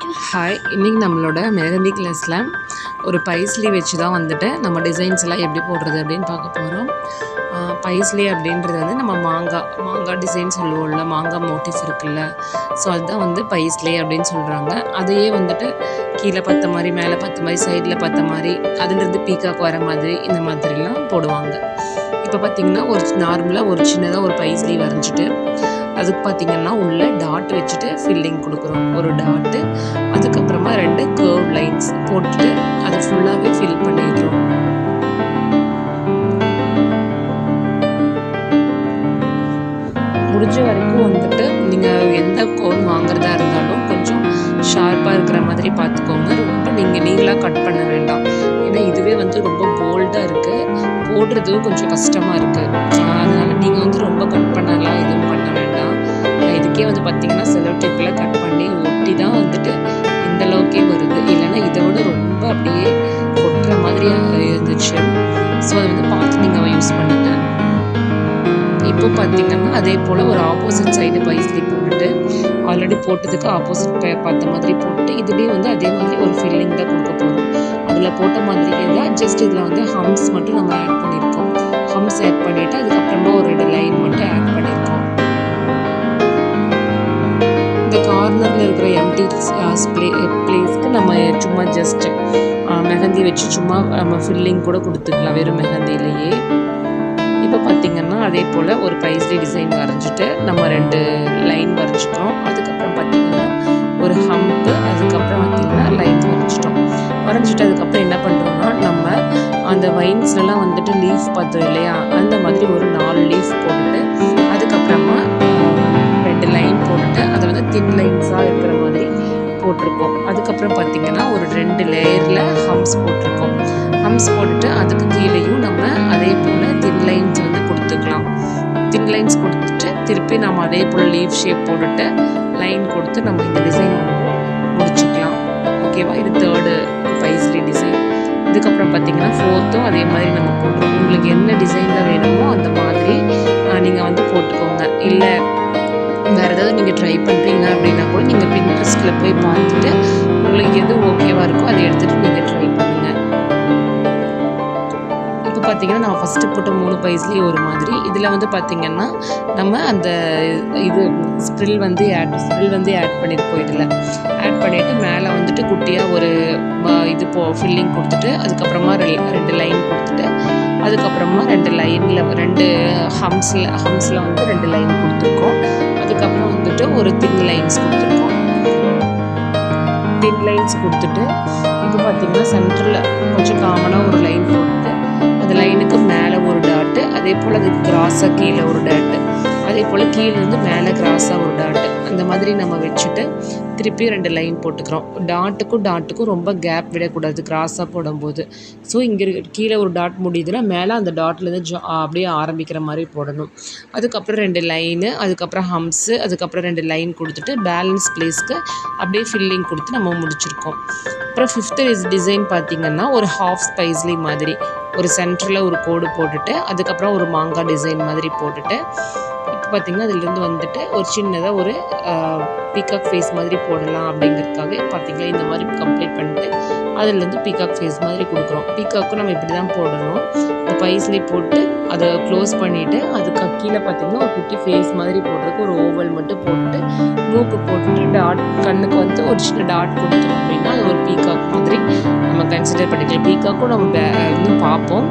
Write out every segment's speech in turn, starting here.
Hi, இன்றைக்கி நம்மளோட மெஹந்தி கிளாஸில் ஒரு பைஸ்லி வச்சு தான் வந்துட்டு நம்ம டிசைன்ஸ் எல்லாம் எப்படி போடுறது அப்படின்னு பார்க்க போகிறோம். பைஸ்லி அப்படின்றது வந்து நம்ம மாங்காய் டிசைன் சொல்லுவோம்ல, மாங்காய் மோட்டிஃப் இருக்குல்ல, ஸோ அதுதான் வந்து பைஸ்லி அப்படின்னு சொல்கிறாங்க. அதையே வந்துட்டு கீழே பத்த மாதிரி, மேலே பத்த மாதிரி, சைடில் பத்த மாதிரி, அதுலேருந்து பீக்காக் வர மாதிரி, இந்த மாதிரிலாம் போடுவாங்க. இப்போ பார்த்திங்கன்னா நார்மலாக ஒரு சின்னதாக ஒரு பைஸ்லி வரைஞ்சிட்டு அதுக்கு பார்த்திங்கன்னா உள்ள டாட் வச்சுட்டு ஃபில்லிங் கொடுக்குறோம். ஒரு டாட்டு, அதுக்கப்புறமா 2 கர்வ் லைன்ஸ் போட்டுட்டு அதை ஃபுல்லாகவே ஃபில் பண்ணிடுறோம். முடிஞ்ச வரைக்கும் வந்துட்டு நீங்கள் எந்த கோன் வாங்குறதா இருந்தாலும் கொஞ்சம் ஷார்ப்பாக இருக்கிற மாதிரி பார்த்துக்கோங்க. ரொம்ப நீங்கள் நீங்களாக கட் பண்ண வேண்டாம். ஏன்னா இதுவே வந்து ரொம்ப போல்டாக இருக்குது, போடுறதும் கொஞ்சம் கஷ்டமாக இருக்குது. அதனால் நீங்கள் வந்து ரொம்ப கட் பண்ணலாம் எதுவும் பண்ண வேண்டாம். இதுக்கே வந்து பார்த்திங்கன்னா செலோ டேப்பில் கட் பண்ணி ஒட்டி தான் வந்துட்டு இந்த அளவுக்கே வருது. இல்லைன்னா இதை விட ரொம்ப அப்படியே கொட்டுற மாதிரியாக இருந்துச்சு. ஸோ அதை வந்து பார்த்து நீங்கள் யூஸ் பண்ணுங்கள். இப்போ பார்த்திங்கன்னா அதே போல் ஒரு ஆப்போசிட் சைடு பைஸ்லி போட்டுட்டு ஆல்ரெடி போட்டதுக்கு ஆப்போசிட் பார்த்த மாதிரி போட்டு இதுலேயும் வந்து அதே மாதிரி ஒரு ஃபில்லிங் தான் கொடுக்க போகிறோம். அதில் போட்ட மாதிரியே தான், ஜஸ்ட் இதில் வந்து ஹம்ஸ் மட்டும் நம்ம ஆட் பண்ணியிருக்கோம். ஹம்ஸ் ஆட் பண்ணிவிட்டு அதுக்கப்புறமா ஒரு 2 லைன் மட்டும் ஆட் பண்ணியிருக்கோம். இந்த கார்னரில் இருக்கிற எம்டி பிளேஸ்க்கு நம்ம சும்மா ஜஸ்ட் மெஹந்தி வச்சு சும்மா நம்ம ஃபில்லிங் கூட கொடுத்துக்கலாம், வெறும் மெஹந்திலேயே. இப்போ பார்த்திங்கன்னா அதே போல் ஒரு பைஸ்லி டிசைன் வரைஞ்சிட்டு நம்ம 2 லைன் வரைஞ்சிட்டோம். அதுக்கப்புறம் பார்த்திங்கன்னா ஒரு ஹம்ப்பு, அதுக்கப்புறம் பார்த்திங்கன்னா லைன் வரைஞ்சிட்டு அதுக்கப்புறம் என்ன பண்ணுறோம்னா நம்ம அந்த வைன்ஸ்லாம் வந்துட்டு லீஃப் பார்த்தோம் இல்லையா, அந்த மாதிரி ஒரு 4 லீஃப் போட்டுட்டு அதுக்கப்புறமா 2 லைன் போட்டுட்டு அதை வந்து தின் லைன்ஸாக இருக்கிற மாதிரி போட்டிருக்கோம். அதுக்கப்புறம் பார்த்திங்கன்னா ஒரு 2 லேயரில் ஹம்ஸ் போட்டிருக்கோம். ஹம்ஸ் போட்டுட்டு அதுக்கு கீழேயும் நம்ம அதே போல் தின் லைன்ஸ் வந்து கொடுத்துக்கலாம். தின் லைன்ஸ் கொடுத்துட்டு திருப்பி நம்ம அதே போல் லீஃப் ஷேப் போட்டுட்டு லைன் கொடுத்து நம்ம இந்த டிசைன் வந்து முடிச்சுக்கலாம். ஓகேவா? இது 3rd பைஸ்லி டிசைன். இதுக்கப்புறம் பார்த்திங்கன்னா 4த்தும் அதே மாதிரி நம்ம போடுறோம். உங்களுக்கு என்ன டிசைனில் வேணுமோ அந்த மாதிரி நீங்கள் வந்து போட்டுக்கோங்க. இல்லை வேறு ஏதாவது நீங்கள் ட்ரை பண்ணுறீங்க அப்படின்னா கூட நீங்கள் பின்ட்ரெஸ்ட்டில் போய் பார்த்துட்டு உங்களுக்கு எது ஓகேவாக இருக்கோ அதை எடுத்துகிட்டு நீங்கள் ட்ரை பண்ணுங்கள். இப்போ பார்த்திங்கன்னா நம்ம ஃபஸ்ட்டு போட்ட 3 பைஸ்லி ஒரு மாதிரி. இதில் வந்து பார்த்திங்கன்னா நம்ம அந்த இது ஸ்ப்ரில் வந்து ஆட் பண்ணியிருக்கோம். இதில் ஆட் பண்ணிவிட்டு மேலே வந்துட்டு குட்டியாக ஒரு இது ஃபில்லிங் கொடுத்துட்டு அதுக்கப்புறமா 2 லைன் கொடுத்துட்டு அதுக்கப்புறமா 2 லைனில் 2 ஹம்ஸில் வந்து 2 லைன் கொடுத்துருக்கோம். அதுக்கப்புறம் வந்துட்டு ஒரு தின் லைன்ஸ் கொடுத்துருக்கோம். தின் லைன்ஸ் கொடுத்துட்டு இப்போ பார்த்திங்கன்னா சென்டரில் கொஞ்சம் காமனாக ஒரு லைன் போட்டு அந்த லைனுக்கு மேலே ஒரு டாட்டு, அதே போல் அதுக்கு கிராஸாக கீழே ஒரு டாட்டு, அதே போல் கீழே இருந்து மேலே கிராஸாக ஒரு டாட்டு, அந்த மாதிரி நம்ம வச்சுட்டு திருப்பி 2 லைன் போட்டுக்கிறோம். டாட்டுக்கும் ரொம்ப கேப் விடக்கூடாது கிராஸாக போடும்போது. ஸோ இங்கே கீழே ஒரு டாட் முடியுதுன்னா மேலே அந்த டாட்லேருந்து அப்படியே ஆரம்பிக்கிற மாதிரி போடணும். அதுக்கப்புறம் 2 லைனு, அதுக்கப்புறம் ஹம்ஸு, அதுக்கப்புறம் 2 லைன் கொடுத்துட்டு பேலன்ஸ் பிளேஸ்க்கு அப்படியே ஃபில்லிங் கொடுத்து நம்ம முடிச்சிருக்கோம். அப்புறம் 5th டிசைன் பார்த்திங்கன்னா ஒரு ஹாஃப் ஸ்பைஸ்லி மாதிரி ஒரு சென்டரில் ஒரு கோடு போட்டுட்டு அதுக்கப்புறம் ஒரு மாங்காய் டிசைன் மாதிரி போட்டுட்டு இப்போ பார்த்திங்கன்னா அதிலேருந்து வந்துட்டு ஒரு சின்னதாக ஒரு பீகாக் ஃபேஸ் மாதிரி போடலாம் அப்படிங்கிறதுக்காக பார்த்திங்களா இந்த மாதிரி கம்ப்ளீட் பண்ணிட்டு அதுலேருந்து பீகாக் ஃபேஸ் மாதிரி கொடுக்குறோம். பீகாக்கும் நம்ம இப்படி தான் போடணும். இந்த பைஸ்லி போட்டு அதை க்ளோஸ் பண்ணிவிட்டு அதுக்கு கீழே பார்த்திங்கன்னா ஒரு குட்டி ஃபேஸ் மாதிரி போடுறதுக்கு ஒரு ஓவல் மட்டும் போட்டுட்டு மூக்கு போட்டுட்டு டாட் கண்ணுக்கு வந்து ஒரு சின்ன டாட் கொடுத்தோம் அப்படின்னா அது ஒரு பீகாக் மாதிரி நம்ம கன்சிடர் பண்ணிக்கலாம். பீகாக்கும் நம்ம இன்னும் பார்ப்போம்.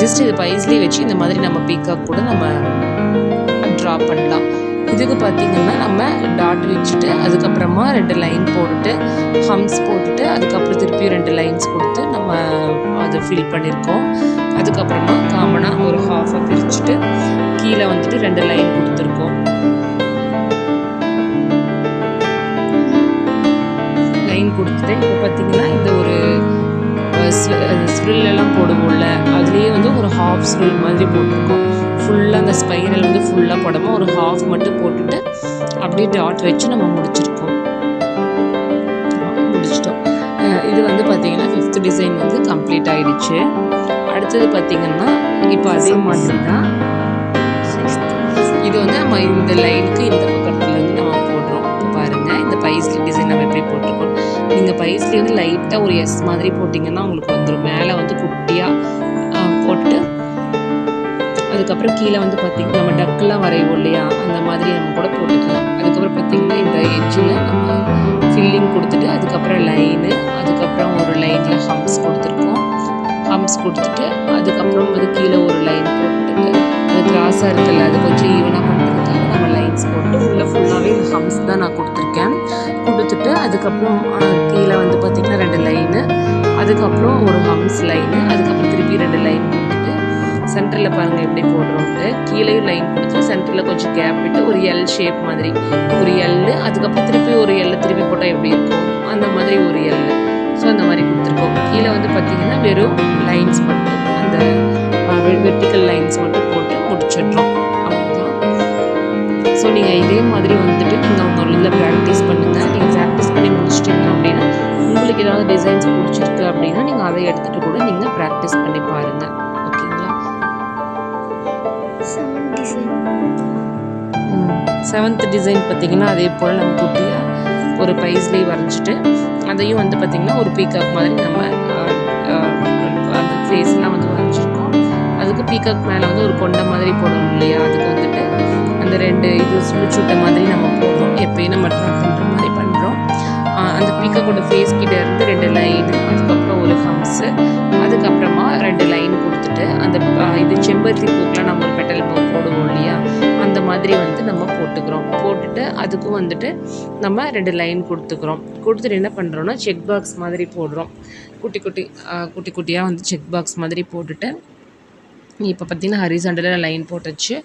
ஜஸ்ட் இது பைஸ்லி வச்சு இந்த மாதிரி நம்ம பீகாக் கூட நம்ம ட்ரா பண்ணலாம். இதுக்கு பார்த்திங்கன்னா நம்ம டாட் வச்சுட்டு அதுக்கப்புறமா 2 லைன் போட்டுட்டு ஹம்ஸ் போட்டுட்டு அதுக்கப்புறம் திருப்பி 2 லைன்ஸ் கொடுத்து நம்ம அதை ஃபில் பண்ணியிருக்கோம். அதுக்கப்புறமா காமனாக ஒரு ஹாஃபாக பிரிச்சுட்டு கீழே வந்துட்டு 2 லைன் கொடுத்துருக்கோம். லைன் கொடுத்துட்டு இப்போ பார்த்திங்கன்னா இந்த ஒரு ஸ்ப்ரில்லாம் போடுவோம்ல, அதுலேயே வந்து ஒரு ஹாஃப் ஸ்ப்ரில் மாதிரி போட்டிருக்கோம். ஃபுல்லாக அந்த ஸ்பைரல் வந்து ஃபுல்லாக போடாமல் ஒரு ஹாஃப் மட்டும் போட்டுட்டு அப்படியே டாட் வச்சு நம்ம முடிச்சிட்டோம். இது வந்து பார்த்திங்கன்னா 5th டிசைன் வந்து கம்ப்ளீட் ஆகிடுச்சு. அடுத்தது பார்த்திங்கன்னா இப்போ அதே மாதிரி தான் இது வந்து நம்ம இந்த லைனுக்கு இந்த பக்கத்தில் வந்து நம்ம போடுறோம். இப்போ பாருங்கள் இந்த பைஸ்லி டிசைன் நம்ம எப்படி போட்டிருக்கோம். பைஸ்லேயே வந்து லைட்டாக ஒரு எஸ் மாதிரி போட்டிங்கன்னா உங்களுக்கு வந்துடும். மேலே வந்து குட்டியாக போட்டு அதுக்கப்புறம் கீழே வந்து பார்த்திங்கன்னா நம்ம டக்கெல்லாம் வரைவோம் இல்லையா, அந்த மாதிரி நம்ம கூட போட்டுக்கலாம். அதுக்கப்புறம் பார்த்திங்கன்னா இந்த எட்ஜில் நம்ம ஃபில்லிங் கொடுத்துட்டு அதுக்கப்புறம் லைனு, அதுக்கப்புறம் ஒரு லைனில் ஹம்ஸ் கொடுத்துருக்கோம். ஹம்ஸ் கொடுத்துட்டு அதுக்கப்புறம் வந்து கீழே ஒரு லைன் போட்டுட்டு அது கிராஸாக இருக்குல்ல அது கொஞ்சம் ஈவனாக பண்ணுறதுக்காக நம்ம லைன்ஸ் போட்டு ஃபுல்லாகவே இந்த ஹம்ஸ் தான் நான் கொடுத்துருக்கேன். கொடுத்துட்டு அதுக்கப்புறம் கீழே வந்து பார்த்திங்கன்னா 2 லைனு, அதுக்கப்புறம் ஒரு ஹம்ஸ் லைனு, அதுக்கப்புறம் திருப்பி 2 லைன் கொடுத்துட்டு சென்டரில் பாருங்கள் எப்படி போடுறோன்ட்டு கீழேயும் லைன் கொடுத்துட்டு சென்டரில் கொஞ்சம் கேப் விட்டு ஒரு எல் ஷேப் மாதிரி ஒரு எல்லு, அதுக்கப்புறம் திருப்பி ஒரு எல்லு திருப்பி போட்டால் எப்படி இருக்கும் அந்த மாதிரி ஒரு எல்லு. ஸோ அந்த மாதிரி கொடுத்துருக்கோம். கீழே வந்து பார்த்திங்கன்னா வெறும் லைன்ஸ் மட்டும் அந்த வெர்டிக்கல் லைன்ஸ் மட்டும் போட்டு முடிச்சிடுறோம். அவ்வளோதான். ஸோ நீங்கள் இதே மாதிரி வந்துட்டு நீங்கள் உங்கள் இதில் ப்ராக்டிஸ் பண்ணுங்கள். நீங்கள் ப்ராக்டிஸ் பண்ணி முடிச்சிட்டிங்க அப்படின்னா உங்களுக்கு ஏதாவது டிசைன்ஸ் பிடிச்சிருக்கு அப்படின்னா நீங்கள் அதை எடுத்துகிட்டு கூட நீங்கள் ப்ராக்டிஸ் பண்ணி பாருங்கள். ஓகேங்களா? 7th டிசைன் பார்த்திங்கன்னா அதே போல் நம்ம குட்டியாக ஒரு பைஸ்லேயே வரைஞ்சிட்டு அதையும் வந்து பார்த்திங்கன்னா ஒரு பீகாக் மாதிரி நம்ம அந்த ஃபேஸ்லாம் வந்து வரைஞ்சிருக்கோம். அதுக்கு பீகாக் மேலே வந்து ஒரு கொண்டை மாதிரி போடணும் இல்லையா, அதுக்கு வந்துட்டு அந்த 2 இது சுட்ட மாதிரி நம்ம போடுறோம். எப்பயும் நம்ம ட்ரா பண்ணுற மாதிரி பண்ணுறோம். அந்த பீகாக்கோட ஃபேஸ் கிட்டே இருந்து 2 லைனு, அதுக்கப்புறம் ஒரு ஹம்ஸு, அதுக்கப்புறமா 2 லைன் கொடுத்துட்டு அந்த இது செம்பருத்தி பூக்கெலாம் நம்ம ஒரு பெட்டல் போடுவோம் இல்லையா, அந்த மாதிரி வந்து நம்ம போட்டுக்கிறோம். போட்டுட்டு அதுக்கும் வந்துட்டு நம்ம 2 லைன் கொடுத்துட்டு என்ன பண்ணுறோன்னா செக் பாக்ஸ் மாதிரி போடுறோம். குட்டி குட்டியாக வந்து செக் பாக்ஸ் மாதிரி போட்டுட்டு இப்போ பார்த்திங்கன்னா ஹரிசாண்டலில் லைன் போட்டுச்சு.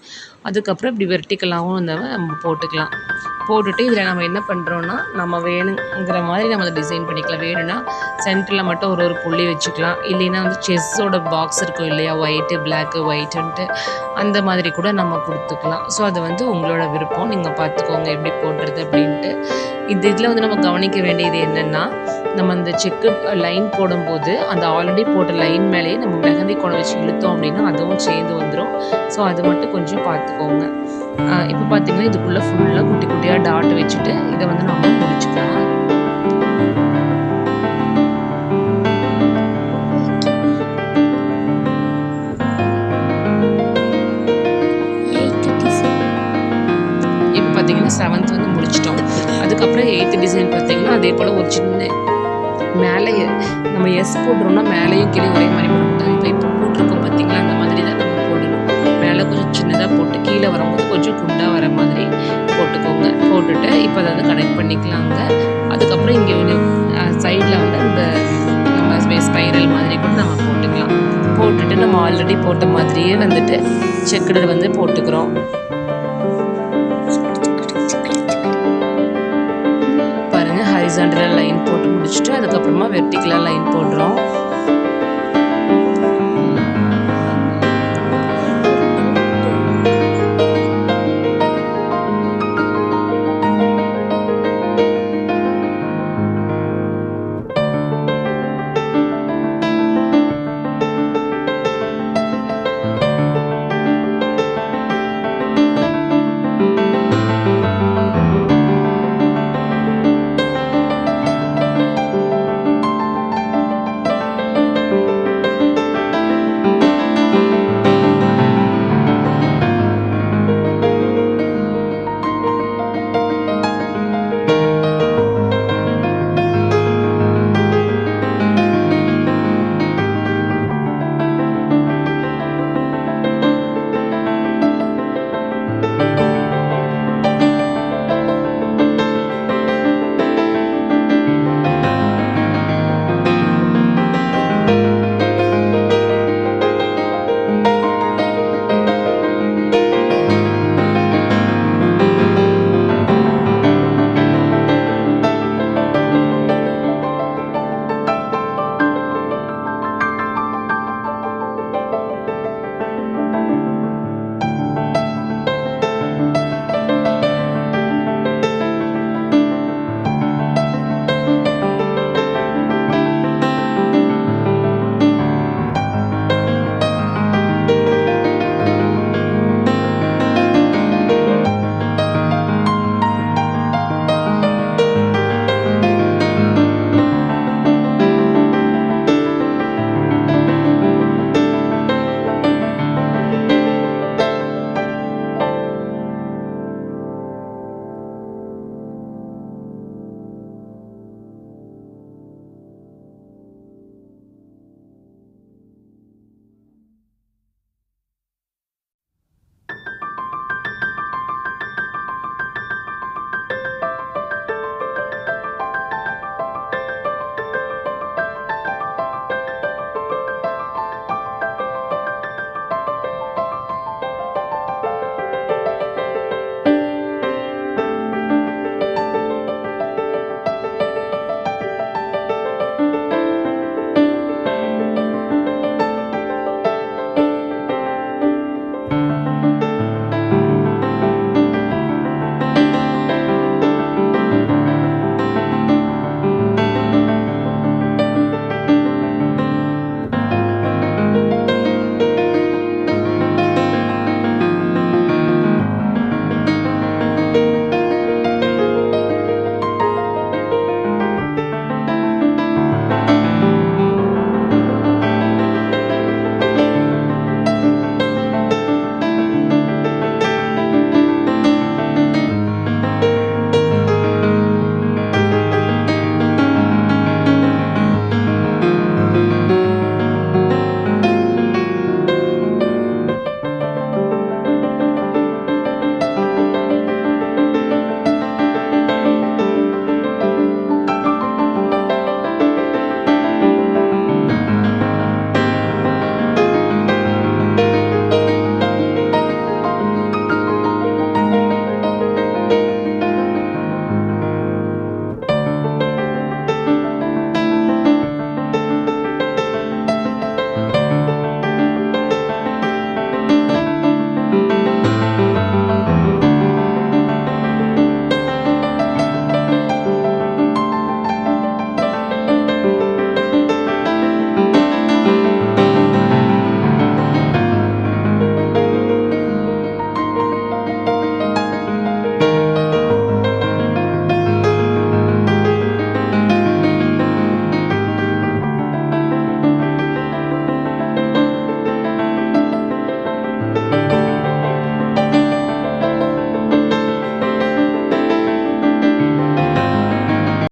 அதுக்கப்புறம் இப்படி வெர்டிக்கலாகவும் நம்ம போட்டுக்கலாம். போட்டுட்டு இதில் நம்ம என்ன பண்ணுறோன்னா நம்ம வேணுங்கிற மாதிரி நம்ம அதை டிசைன் பண்ணிக்கலாம். வேணும்னா சென்டரில் மட்டும் ஒரு புள்ளி வச்சுக்கலாம். இல்லைன்னா வந்து செஸ்ஸோட பாக்ஸ் இருக்கும் இல்லையா, ஒயிட்டு பிளாக்கு ஒயிட்டுன்ட்டு அந்த மாதிரி கூட நம்ம கொடுத்துக்கலாம். ஸோ அது வந்து உங்களோட விருப்பம், நீங்கள் பார்த்துக்கோங்க எப்படி போடுறது அப்படின்ட்டு. இதில் வந்து நம்ம கவனிக்க வேண்டியது என்னென்னா நம்ம அந்த செக்கு லைன் போடும்போது அந்த ஆல்ரெடி போட்ட லைன் மேலேயே நம்ம மெஹந்தி கோணம் வச்சு இழுத்தோம் அப்படின்னா அதுவும் சேர்ந்து வந்துடும். ஸோ அது மட்டும் கொஞ்சம் பார்த்துக்கோங்க. இப்போ பார்த்திங்கன்னா இதுக்குள்ளே ஃபுல்லாக குட்டியாக டாட் வச்சுட்டு இதை வந்து நம்ம முடிச்சுக்கலாம். இப்போ பார்த்திங்கன்னா 7th வந்து முடிச்சிட்டோம். அதுக்கப்புறம் 8th டிசைன் பார்த்திங்கன்னா அதே போல் ஒரு சின்ன மேலே நம்ம எஸ் போடுறோம்னா மேலேயும் கீழே ஒரே மாதிரி போடக்கூடாது. இப்போ போட்டிருக்கோம் பார்த்திங்களா, அந்த மாதிரி தான் நம்ம போடணும். மேலே கொஞ்சம் சின்னதாக போட்டு கீழே வரும்போது கொஞ்சம் குண்டாக வர மாதிரி போட்டுக்கோங்க. போட்டுட்டு இப்போ அதை வந்து கனெக்ட் பண்ணிக்கலாங்க. அதுக்கப்புறம் இங்கே சைடில் வந்து அந்த நம்ம ஸ்பைரல் மாதிரி கூட நம்ம போட்டுக்கலாம். போட்டுட்டு நம்ம ஆல்ரெடி போட்ட மாதிரியே வந்துட்டு செக்குடு வந்து போட்டுக்கிறோம். பாருங்கள் ஹரிசாண்டலாக லைன் போட்டு முடிச்சுட்டு அதுக்கப்புறமா வெர்டிக்கலாக லைன் போடுறோம்.